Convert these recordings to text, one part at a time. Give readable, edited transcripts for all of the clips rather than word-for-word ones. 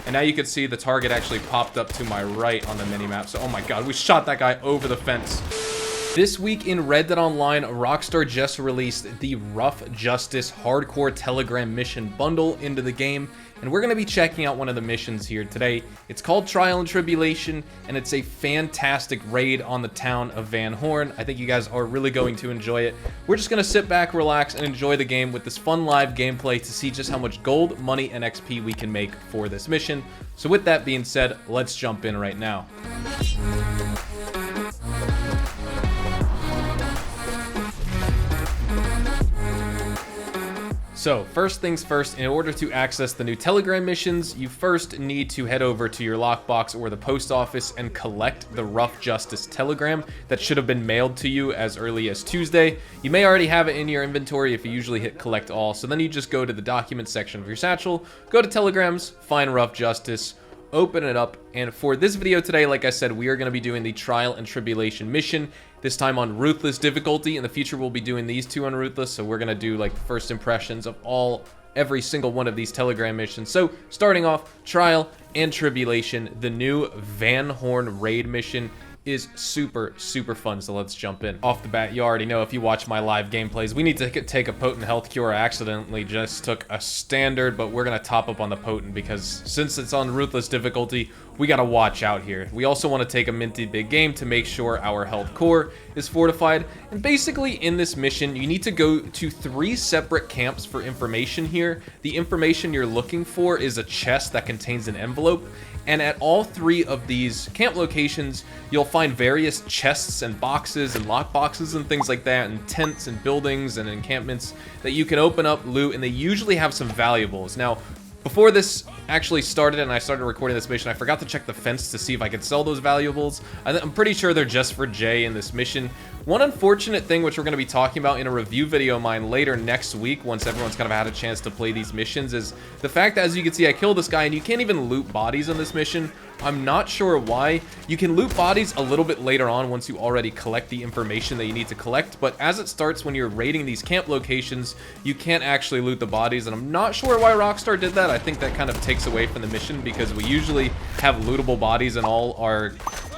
And now you can see the target actually popped up to my right on the minimap. So, oh my god, we shot that guy over the fence. This week in Red Dead Online, Rockstar just released the Rough Justice Hardcore Telegram Mission Bundle into the game, and we're going to be checking out one of the missions here today. It's called Trial and Tribulation, and it's a fantastic raid on the town of Van Horn. I think you guys are really going to enjoy it. We're just going to sit back, relax, and enjoy the game with this fun live gameplay to see just how much gold, money, and XP we can make for this mission. So with that being said, let's jump in right now. So, first things first, in order to access the new Telegram missions, you first need to head over to your lockbox or the post office and collect the Rough Justice Telegram that should have been mailed to you as early as Tuesday. You may already have it in your inventory if you usually hit collect all, so then you just go to the documents section of your satchel, go to Telegrams, find Rough Justice, open it up, and for this video today, like I said, we are going to be doing the Trial and Tribulation mission, this time on Ruthless difficulty. In the future, we'll be doing these two on Ruthless, so we're going to do like the first impressions of every single one of these Telegram missions. So, starting off, Trial and Tribulation, the new Van Horn raid mission is super fun, so let's jump in. Off the bat, you already know if you watch my live gameplays, we need to take a potent health cure. I accidentally just took a standard, but we're gonna top up on the potent because since it's on Ruthless difficulty, we gotta watch out here. We also want to take a minty big game to make sure our health core is fortified. And basically in this mission, you need to go to 3 separate camps for information here. The information you're looking for is a chest that contains an envelope. And at all 3 of these camp locations, you'll find various chests and boxes and lock boxes and things like that, and tents and buildings and encampments that you can open up, loot, and they usually have some valuables. Now, before this actually started and I started recording this mission, I forgot to check the fence to see if I could sell those valuables. I'm pretty sure they're just for Jay in this mission. One unfortunate thing, which we're going to be talking about in a review video of mine later next week, once everyone's kind of had a chance to play these missions, is the fact that, as you can see, I killed this guy and you can't even loot bodies in this mission. I'm not sure why. You can loot bodies a little bit later on once you already collect the information that you need to collect, but as it starts when you're raiding these camp locations, you can't actually loot the bodies, and I'm not sure why Rockstar did that. I think that kind of takes away from the mission because we usually have lootable bodies in all our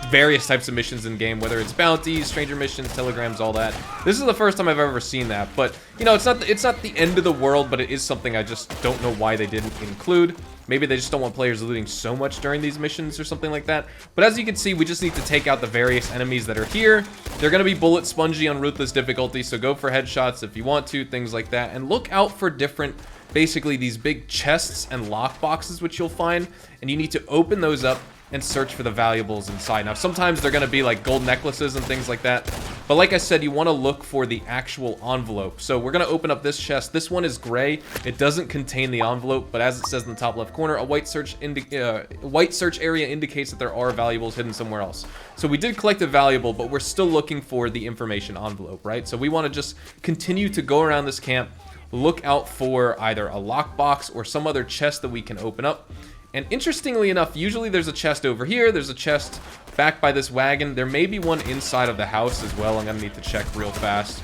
various types of missions in game, whether it's bounties, stranger missions, telegrams, all that. This is the first time I've ever seen that, but you know, it's not the end of the world, but it is something I just don't know why they didn't include. Maybe they just don't want players looting so much during these missions or something like that. But as you can see, we just need to take out the various enemies that are here. They're going to be bullet spongy on Ruthless difficulty, so go for headshots if you want to, things like that. And look out for different, basically these big chests and lock boxes which you'll find, and you need to open those up and search for the valuables inside. Now, sometimes they're going to be like gold necklaces and things like that, but like I said, you want to look for the actual envelope. So we're going to open up this chest. This one is gray. It doesn't contain the envelope, but as it says in the top left corner, a white search area indicates that there are valuables hidden somewhere else. So we did collect a valuable, but we're still looking for the information envelope, right? So we want to just continue to go around this camp, look out for either a lockbox or some other chest that we can open up. And interestingly enough, usually there's a chest over here, there's a chest back by this wagon. There may be one inside of the house as well. I'm gonna need to check real fast.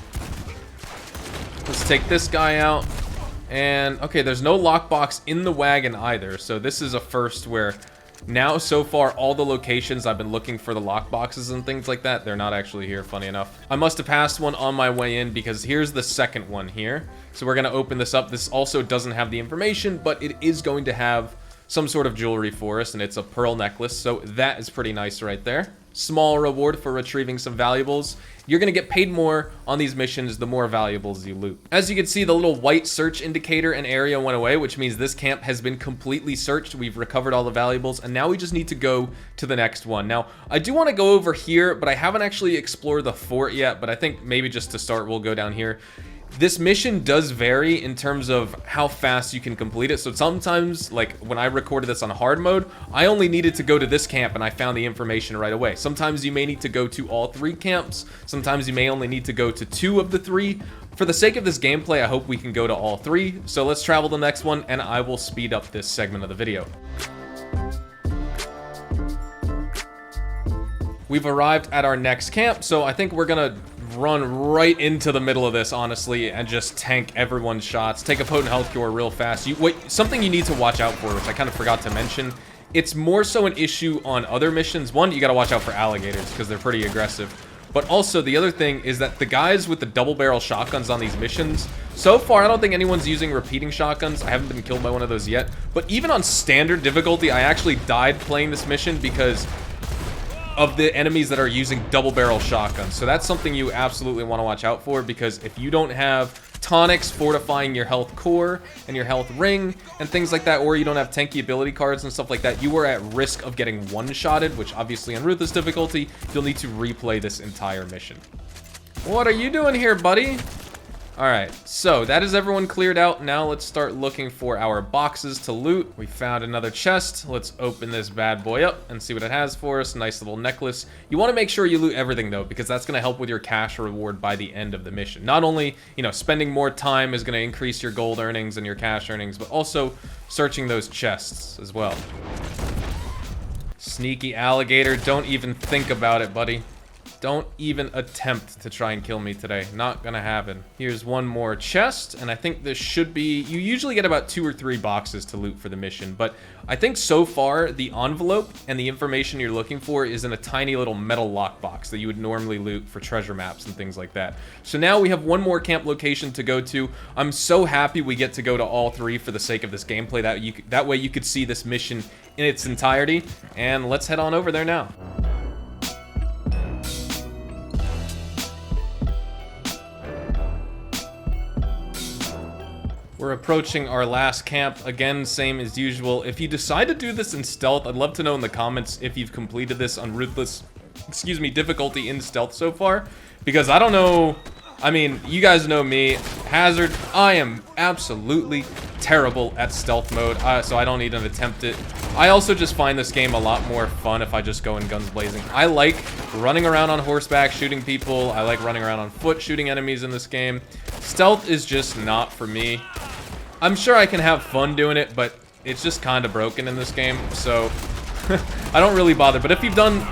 Let's take this guy out. And okay, there's no lockbox in the wagon either. So this is a first where now so far all the locations I've been looking for the lockboxes and things like that, they're not actually here, funny enough. I must have passed one on my way in because here's the second one here. So we're gonna open this up. This also doesn't have the information, but it is going to have some sort of jewelry for us, and it's a pearl necklace, so that is pretty nice right there. Small reward for retrieving some valuables. You're gonna get paid more on these missions the more valuables you loot. As you can see, the little white search indicator and area went away, which means this camp has been completely searched. We've recovered all the valuables, and now we just need to go to the next one. Now, I do want to go over here, but I haven't actually explored the fort yet, but I think maybe just to start, we'll go down here. This mission does vary in terms of how fast you can complete it. So sometimes, like when I recorded this on hard mode, I only needed to go to this camp and I found the information right away. Sometimes you may need to go to all 3 camps. Sometimes you may only need to go to 2 of the 3. For the sake of this gameplay, I hope we can go to all 3. So let's travel to the next one and I will speed up this segment of the video. We've arrived at our next camp, so I think we're gonna run right into the middle of this, honestly, and just tank everyone's shots. Take a potent health cure real fast. Something you need to watch out for, which I kind of forgot to mention, It's more so an issue on other missions. One, you gotta watch out for alligators because they're pretty aggressive. But also, the other thing is that the guys with the double barrel shotguns on these missions, so far, I don't think anyone's using repeating shotguns. I haven't been killed by one of those yet. But even on standard difficulty, I actually died playing this mission because of the enemies that are using double barrel shotguns. So that's something you absolutely want to watch out for, because if you don't have tonics fortifying your health core and your health ring and things like that, or you don't have tanky ability cards and stuff like that, you are at risk of getting one-shotted, which obviously on Ruthless difficulty, you'll need to replay this entire mission. What are you doing here, buddy? Alright, so that is everyone cleared out. Now let's start looking for our boxes to loot. We found another chest. Let's open this bad boy up and see what it has for us. Nice little necklace. You want to make sure you loot everything though, because that's going to help with your cash reward by the end of the mission. Not only, you know, spending more time is going to increase your gold earnings and your cash earnings, but also searching those chests as well. Sneaky alligator, don't even think about it, buddy. Don't even attempt to try and kill me today. Not gonna happen. Here's one more chest, and I think this should be... You usually get about 2 or 3 boxes to loot for the mission, but I think so far the envelope and the information you're looking for is in a tiny little metal lockbox that you would normally loot for treasure maps and things like that. So now we have one more camp location to go to. I'm so happy we get to go to all 3 for the sake of this gameplay. That way you could see this mission in its entirety, and let's head on over there now. We're approaching our last camp. Again, same as usual. If you decide to do this in stealth, I'd love to know in the comments if you've completed this on Ruthless, difficulty in stealth so far. Because I don't know, I mean, you guys know me. Hazard, I am absolutely terrible at stealth mode, so I don't even attempt it. I also just find this game a lot more fun if I just go in guns blazing. I like running around on horseback, shooting people. I like running around on foot, shooting enemies in this game. Stealth is just not for me. I'm sure I can have fun doing it, but it's just kind of broken in this game, so I don't really bother. But if you've done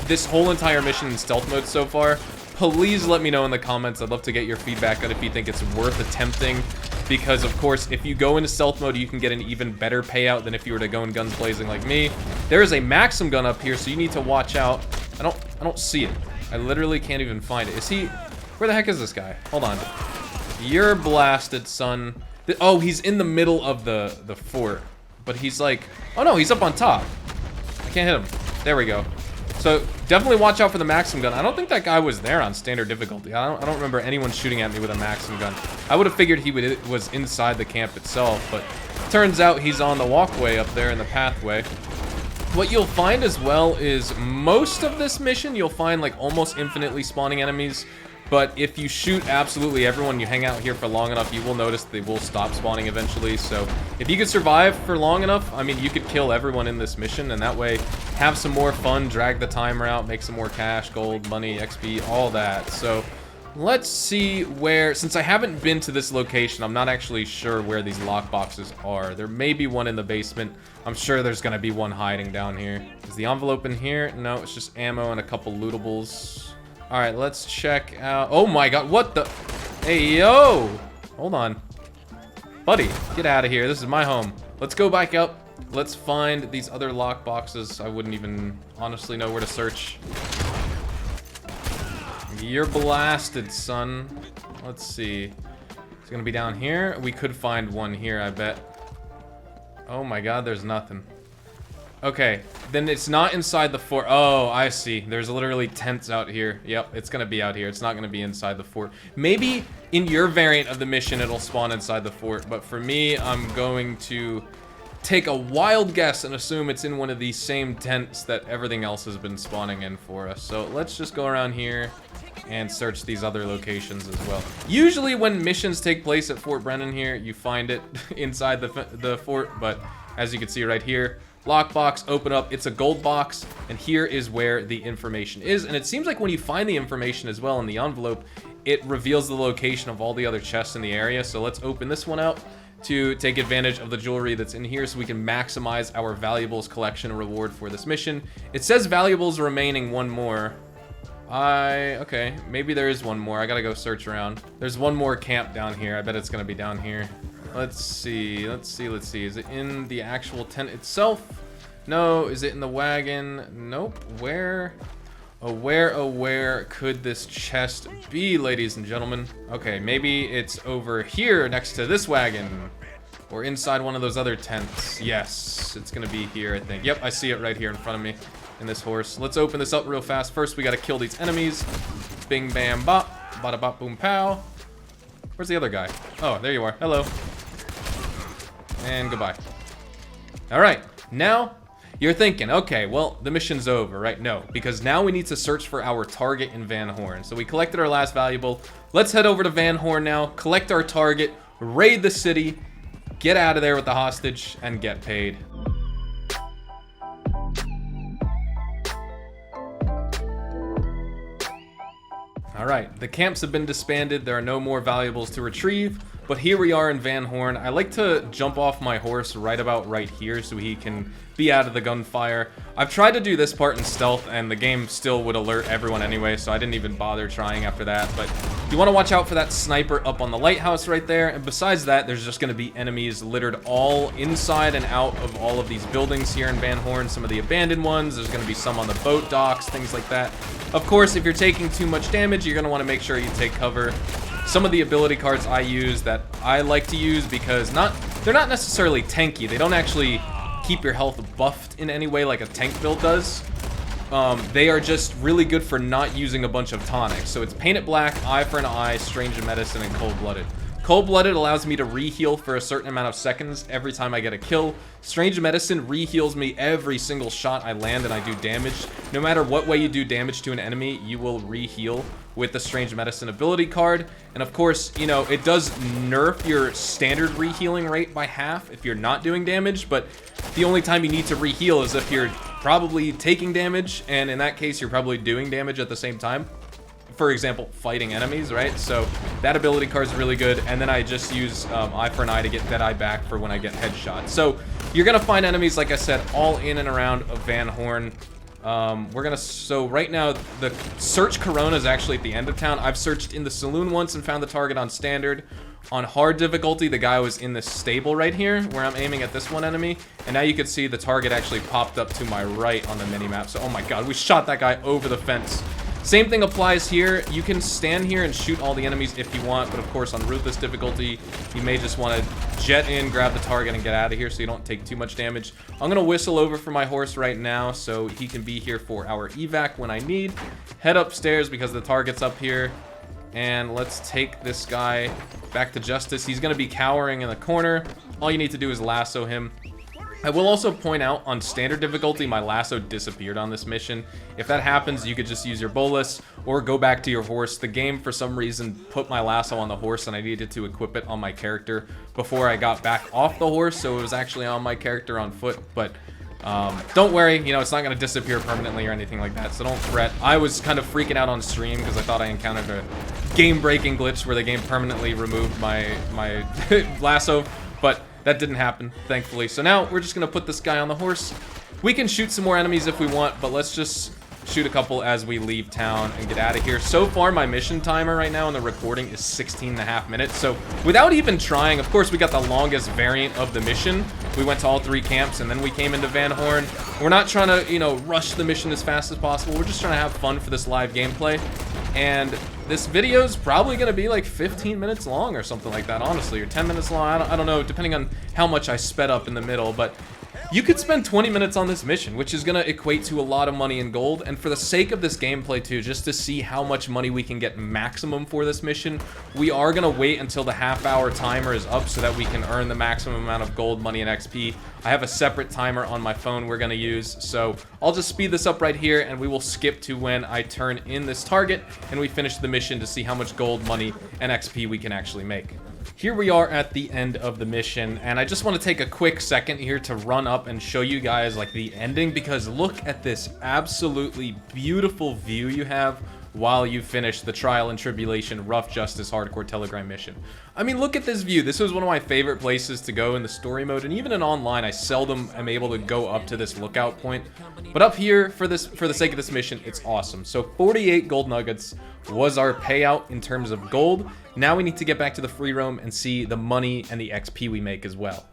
this whole entire mission in stealth mode so far, please let me know in the comments. I'd love to get your feedback on if you think it's worth attempting, because of course, if you go into stealth mode, you can get an even better payout than if you were to go in guns blazing like me. There is a Maxim gun up here, so you need to watch out. I don't see it. I literally can't even find it. Is he... Where the heck is this guy? Hold on. You're blasted, son. Oh, he's in the middle of the fort, but he's like... Oh no, he's up on top. I can't hit him. There we go. So definitely watch out for the Maxim gun. I don't think that guy was there on standard difficulty. I don't remember anyone shooting at me with a Maxim gun. I would have figured he was inside the camp itself, but turns out he's on the walkway up there in the pathway. What you'll find as well is most of this mission, you'll find like almost infinitely spawning enemies. But if you shoot absolutely everyone, you hang out here for long enough, you will notice they will stop spawning eventually. So if you could survive for long enough, I mean, you could kill everyone in this mission, and that way have some more fun, drag the timer out, make some more cash, gold, money, XP, all that. So let's see where, since I haven't been to this location, I'm not actually sure where these lockboxes are. There may be one in the basement. I'm sure there's gonna be one hiding down here. Is the envelope in here? No, it's just ammo and a couple lootables. All right, let's check out. Oh my god, what the? Hey, yo! Hold on. Buddy, get out of here. This is my home. Let's go back up. Let's find these other lock boxes. I wouldn't even honestly know where to search. You're blasted, son. Let's see. It's gonna be down here. We could find one here, I bet. Oh my god, there's nothing. Okay, then it's not inside the fort. Oh, I see. There's literally tents out here. Yep, it's gonna be out here. It's not gonna be inside the fort. Maybe in your variant of the mission, it'll spawn inside the fort. But for me, I'm going to take a wild guess and assume it's in one of these same tents that everything else has been spawning in for us. So let's just go around here and search these other locations as well. Usually when missions take place at Fort Brennan here, you find it inside the fort. But as you can see right here, lockbox, open up, it's a gold box, and here is where the information is. And it seems like when you find the information as well in the envelope, it reveals the location of all the other chests in the area. So let's open this one out to take advantage of the jewelry that's in here so we can maximize our valuables collection reward for this mission. It says valuables remaining one more. Okay, maybe there is one more. I gotta go search around. There's one more camp down here. I bet it's gonna be down here. Let's see. Is it in the actual tent itself? No, is it in the wagon? Nope. Where? Oh, where could this chest be, ladies and gentlemen? Okay, maybe it's over here next to this wagon. Or inside one of those other tents. Yes, it's gonna be here, I think. Yep, I see it right here in front of me in this horse. Let's open this up real fast. First, we gotta kill these enemies. Bing, bam, bop. Bada, bop, boom, pow. Where's the other guy? Oh, there you are. Hello. And goodbye. All right, now you're thinking, okay, well, the mission's over, right? No, because now we need to search for our target in Van Horn. So we collected our last valuable. Let's head over to Van Horn now, collect our target, raid the city, get out of there with the hostage, and get paid. All right, the camps have been disbanded. There are no more valuables to retrieve, but here we are in Van Horn. I like to jump off my horse right about right here so he can be out of the gunfire. I've tried to do this part in stealth, and the game still would alert everyone anyway, so I didn't even bother trying after that. But you want to watch out for that sniper up on the lighthouse right there, and besides that, there's just going to be enemies littered all inside and out of all of these buildings here in Van Horn. Some of the abandoned ones, there's going to be some on the boat docks, things like that. Of course, if you're taking too much damage, you're going to want to make sure you take cover. Some of the ability cards I use that I like to use because they're not necessarily tanky. They don't actually keep your health buffed in any way like a tank build does. They are just really good for not using a bunch of tonics. So it's Painted Black, Eye for an Eye, Strange Medicine, and Cold-Blooded. Cold-Blooded allows me to re-heal for a certain amount of seconds every time I get a kill. Strange Medicine re-heals me every single shot I land and I do damage. No matter what way you do damage to an enemy, you will re-heal with the Strange Medicine ability card. And of course, you know, it does nerf your standard re-healing rate by half if you're not doing damage, but the only time you need to re-heal is if you're probably taking damage, and in that case, you're probably doing damage at the same time. For example, fighting enemies, right? So that ability card is really good, and then I just use Eye for an Eye to get Deadeye back for when I get headshot. So you're gonna find enemies, like I said, all in and around of Van Horn. So right now, the search Corona is actually at the end of town. I've searched in the saloon once and found the target on standard. On hard difficulty, the guy was in the stable right here, where I'm aiming at this one enemy. And now you can see the target actually popped up to my right on the minimap. So, oh my god, we shot that guy over the fence. Same thing applies here. You can stand here and shoot all the enemies if you want, but of course on ruthless difficulty, you may just want to jet in, grab the target, and get out of here so you don't take too much damage. I'm going to whistle over for my horse right now so he can be here for our evac when I need. Head upstairs because the target's up here. And let's take this guy back to justice. He's going to be cowering in the corner. All you need to do is lasso him. I will also point out, on standard difficulty, my lasso disappeared on this mission. If that happens, you could just use your bolus or go back to your horse. The game, for some reason, put my lasso on the horse, and I needed to equip it on my character before I got back off the horse, so it was actually on my character on foot. But don't worry, you know, it's not going to disappear permanently or anything like that, so don't fret. I was kind of freaking out on stream because I thought I encountered a game-breaking glitch where the game permanently removed my lasso, but that didn't happen, thankfully. So now we're just going to put this guy on the horse. We can shoot some more enemies if we want, but let's just shoot a couple as we leave town and get out of here. So far, my mission timer right now in the recording is 16.5 minutes. So without even trying, of course, we got the longest variant of the mission. We went to all 3 camps, and then we came into Van Horn. We're not trying to, you know, rush the mission as fast as possible. We're just trying to have fun for this live gameplay. And this video is probably going to be like 15 minutes long or something like that, honestly, or 10 minutes long. I don't know, depending on how much I sped up in the middle, but you could spend 20 minutes on this mission, which is going to equate to a lot of money in gold. And for the sake of this gameplay too, just to see how much money we can get maximum for this mission, we are going to wait until the half-hour timer is up so that we can earn the maximum amount of gold, money, and XP. I have a separate timer on my phone we're going to use, so I'll just speed this up right here, and we will skip to when I turn in this target and we finish the mission to see how much gold, money, and XP we can actually make. Here we are at the end of the mission, and I just want to take a quick second here to run up and show you guys like the ending, because look at this absolutely beautiful view you have while you finish the Trial and Tribulation Rough Justice Hardcore Telegram mission. I mean, look at this view. This was one of my favorite places to go in the story mode, and even in online, I seldom am able to go up to this lookout point. But up here, for the sake of this mission, it's awesome. So 48 gold nuggets was our payout in terms of gold. Now we need to get back to the free roam and see the money and the XP we make as well.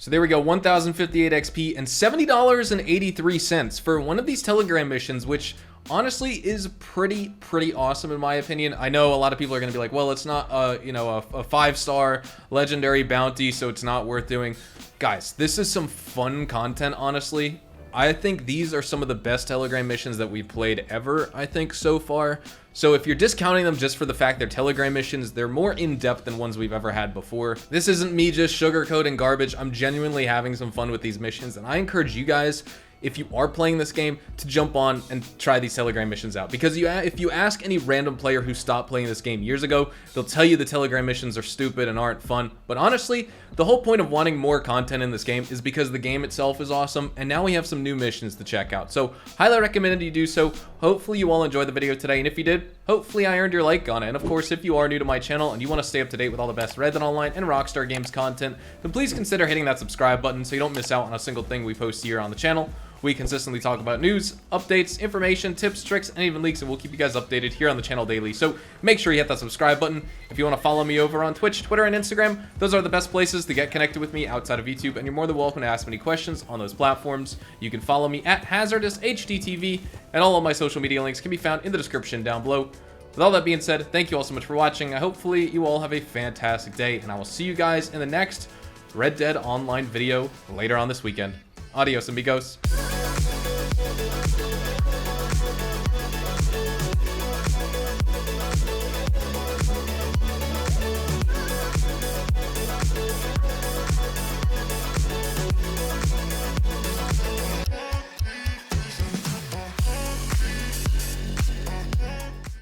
So there we go, 1,058 XP and $70.83 for one of these Telegram missions, which honestly is pretty awesome in my opinion. I know a lot of people are going to be like, well, it's not a 5-star legendary bounty, so it's not worth doing. Guys, this is some fun content, honestly. I think these are some of the best Telegram missions that we've played ever, I think, so far. So if you're discounting them just for the fact they're Telegram missions, they're more in-depth than ones we've ever had before. This isn't me just sugarcoating garbage. I'm genuinely having some fun with these missions, and I encourage you guys, if you are playing this game, to jump on and try these Telegram missions out. Because if you ask any random player who stopped playing this game years ago, they'll tell you the Telegram missions are stupid and aren't fun. But honestly, the whole point of wanting more content in this game is because the game itself is awesome, and now we have some new missions to check out. So highly recommend you do so. Hopefully you all enjoyed the video today, and if you did, hopefully I earned your like on it. And of course, if you are new to my channel and you want to stay up to date with all the best Red Dead Online and Rockstar Games content, then please consider hitting that subscribe button so you don't miss out on a single thing we post here on the channel. We consistently talk about news, updates, information, tips, tricks, and even leaks, and we'll keep you guys updated here on the channel daily. So make sure you hit that subscribe button. If you want to follow me over on Twitch, Twitter, and Instagram, those are the best places to get connected with me outside of YouTube, and you're more than welcome to ask me any questions on those platforms. You can follow me at HazardousHDTV, and all of my social media links can be found in the description down below. With all that being said, thank you all so much for watching. Hopefully you all have a fantastic day, and I will see you guys in the next Red Dead Online video later on this weekend. Adios, amigos.